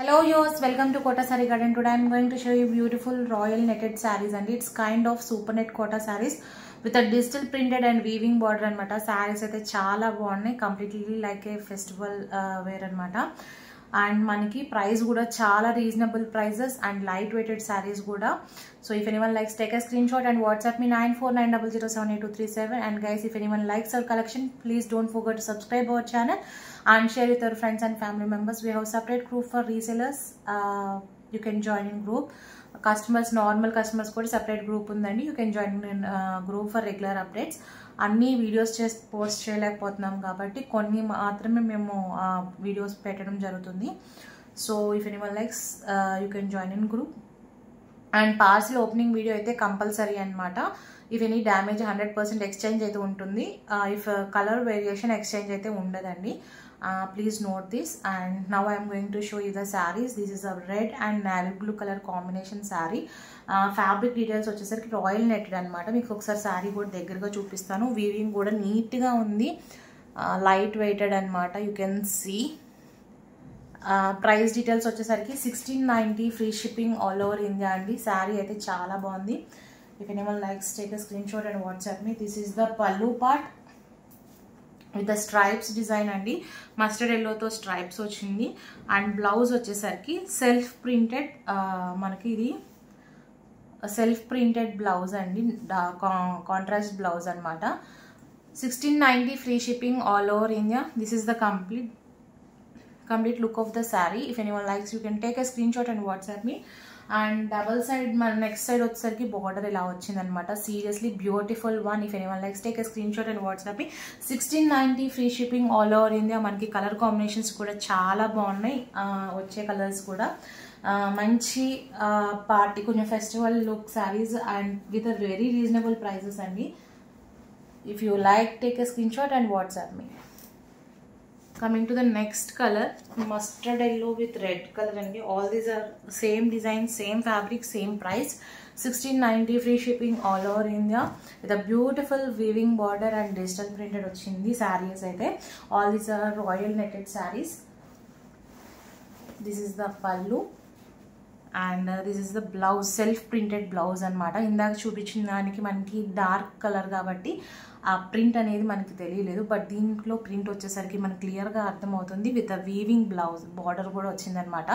Hello yours, welcome to Kota Saree Garden. Today I am going to show you beautiful royal netted sarees and it's kind of super net Kota sarees with a digital printed and weaving border anamata. Sarees aithe chaala baagunnai, completely like a festival wear anamata. And maniki price kuda chaala reasonable prices and light weighted sarees kuda. So if anyone likes, take a screenshot and WhatsApp me 9490078237. And guys, if anyone likes our collection, please don't forget to subscribe our channel and share with your friends and family members. We have separate group for resellers. You can join in group. Customers, normal customers kuda separate group undandi. You can join in group for regular updates. అన్ని videos చేసి post చేయలేకపోతున్నాం కాబట్టి కొన్ని మాత్రమే మేము videos పెట్టడం జరుగుతుంది. So if anyone likes you can join in group. And parcel opening video అయితే కంపల్సరీ అనమాట. ఇఫ్ ఎనీ డ్యామేజ్ 100% ఎక్స్చేంజ్ అయితే ఉంటుంది. ఇఫ్ కలర్ వేరియేషన్ ఎక్స్చేంజ్ అయితే ఉండదండి. Please note this. And now I am going to show you the sarees. This is a red and navy blue color combination saree. Fabric details వచ్చేసరికి royal netted అనమాట. మీకు ఒకసారి శారీ కూడా దగ్గరగా చూపిస్తాను. Weaving కూడా నీట్గా ఉంది, లైట్ వెయిటెడ్ అనమాట. You can see. Price details వచ్చేసరికి 1690 free shipping all over India అండి. శారీ అయితే చాలా బాగుంది. If anyone likes, take a screenshot and WhatsApp me. This is the pallu part with the stripes design అండి. మస్టర్డ్ ఎల్లోతో స్ట్రైప్స్ వచ్చింది. And blouse వచ్చేసరికి self printed, మనకి ఇది సెల్ఫ్ ప్రింటెడ్ బ్లౌజ్ అండి, కాంట్రాస్ట్ బ్లౌజ్ అనమాట. 1690 free shipping all over India. This is the complete look of the saree. If anyone likes, you can take a screenshot and WhatsApp me. And double side మన next side వచ్చేసరికి border ఇలా వచ్చిందనమాట. Seriously beautiful one. If anyone likes, take a screenshot and WhatsApp. 1690 free shipping all over India. మనకి colour combinations కూడా చాలా బాగున్నాయి. వచ్చే colours కూడా మంచి పార్టీ, కొంచెం festival look saris and with a very reasonable prices అండి. If you like, take a screenshot and WhatsApp me. Coming to the next color, mustard yellow with red color and all these are same design, same fabric, same price. 1690 free shipping all over India with a beautiful weaving border and digital printed ochindi sarees aithe. All these are royal netted sarees. This is the pallu and this is the blouse, self printed blouse anamata. ఇందాక చూపించిన దానికి మనకి dark colour కాబట్టి ఆ print అనేది మనకి తెలియలేదు, but దీంట్లో ప్రింట్ వచ్చేసరికి మనకి క్లియర్గా అర్థమవుతుంది. With a weaving blouse, border కూడా వచ్చిందనమాట.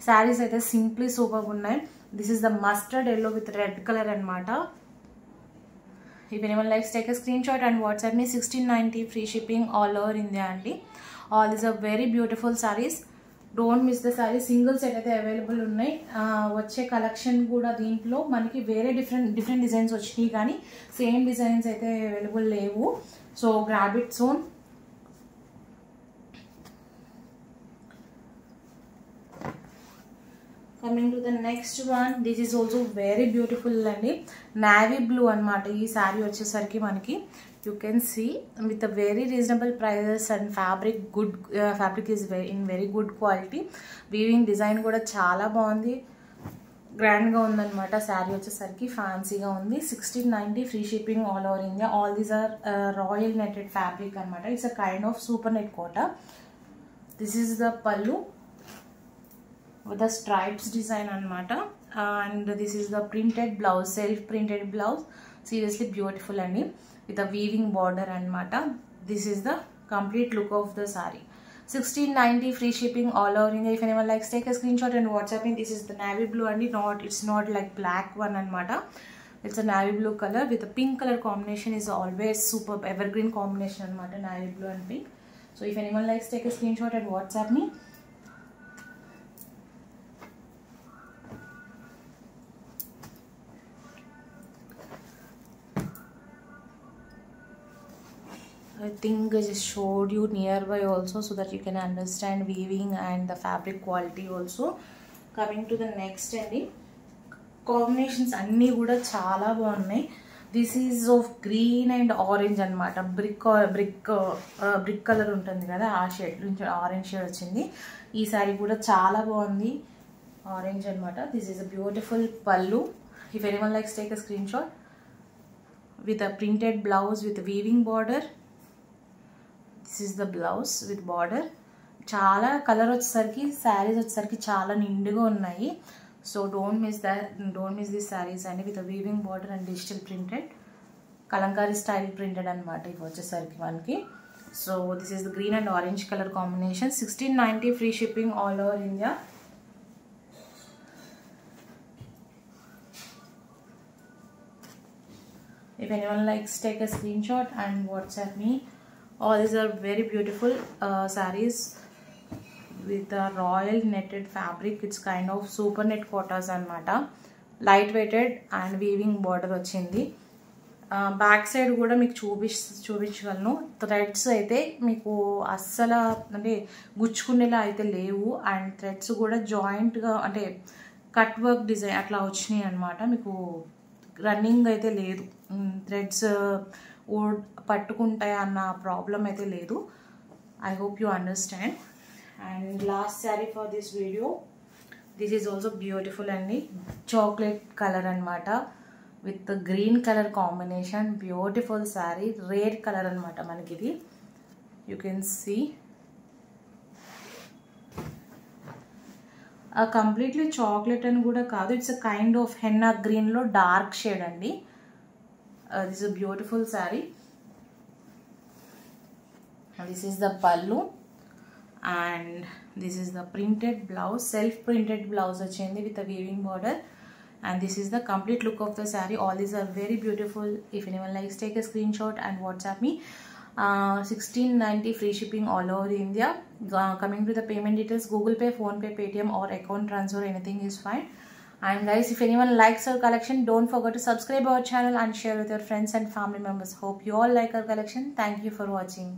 శారీస్ అయితే సింప్లీ సూపర్ ఉన్నాయి. This is the mustard yellow with red colour అనమాట. If anyone likes, take a screenshot and WhatsApp me. 1690 free shipping all over India అండి. All these are very beautiful saris. Don't miss the sari. Single set అయితే available ఉన్నాయి. వచ్చే collection కూడా దీంట్లో మనకి వేరే different designs వచ్చినాయి, కానీ సేమ్ డిజైన్స్ అయితే అవైలబుల్ లేవు. So grab it soon. Coming to the next one, this is also very beautiful అండి. నావీ బ్లూ అనమాట. ఈ శారీ వచ్చేసరికి మనకి you can see with a very reasonable prices and fabric is in very good quality. Weaving design kuda chaala baagundi, grand ga undannamata. Saree vachesariki fancy ga undi. 1690 free shipping all over India. All these are royal netted fabric anamata. It's a kind of super net kota. This is the pallu with the stripes design anamata, and this is the printed blouse, self printed blouse. Seriously beautiful andi with a weaving border anamata. This is the complete look of the saree. 1690 free shipping all over India. If anyone likes, take a screenshot and WhatsApp me. This is the navy blue and it's not like black one anamata. It's a navy blue color with a pink color combination. Is always superb, evergreen combination anamata, navy blue and pink. So if anyone likes, take a screenshot and WhatsApp me. I think I just showed you nearby also so that you can understand weaving and the fabric quality also. Coming to the next andi, combinations anni kuda chaala baagunnai. This is of green and orange anamata. Brick color untundi kada, aa shade nunchi orange shade vachindi. Ee saree kuda chaala baagundi, orange anamata. This is a beautiful pallu. If anyone likes, take a screenshot. With a printed blouse with a weaving border. This is the blouse with border. చాలా colour వచ్చేసరికి శారీస్ వచ్చేసరికి చాలా నిండుగా ఉన్నాయి. So don't miss this saris అండి. With weaving border and digital printed Kalamkari style printed అనమాట ఇవి వచ్చేసరికి మనకి. So this is the green and orange colour combination. 1690 free shipping all over India. If anyone likes, take a screenshot and WhatsApp me. All these are very beautiful sarees with a royal netted fabric. It's kind of super net quotas anamata. Light weighted and weaving border వచ్చింది. Back side కూడా మీకు చూపించగలను. Threads అయితే మీకు అస్సలు అంటే గుచ్చుకునేలా అయితే లేవు. అండ్ థ్రెడ్స్ కూడా జాయింట్గా అంటే కట్ వర్క్ డిజైన్ అట్లా వచ్చినాయి అనమాట. మీకు రన్నింగ్ అయితే లేదు. థ్రెడ్స్ పట్టుకుంటాయి అన్న ప్రాబ్లం అయితే లేదు. I hope you understand. And last sari for this video. This is also beautiful అండి. చాక్లెట్ కలర్ అనమాట with green colour combination. Beautiful sari. Rare colour అనమాట మనకి ఇది. You can see completely chocolate అని కూడా కాదు. It's a kind of henna గ్రీన్లో dark shade అండి. This is beautiful sari. This is the pallu and this is the printed blouse. Self printed blouse వచ్చింది with a weaving border. And this is the complete look of the saree. All these are very beautiful. If anyone likes, take a screenshot and WhatsApp me. 1690 free shipping all over India. Coming to the payment details, Google Pay, Phone Pay, Paytm or account transfer, anything is fine. And guys, if anyone likes our collection, don't forget to subscribe our channel and share with your friends and family members. Hope you all like our collection. Thank you for watching.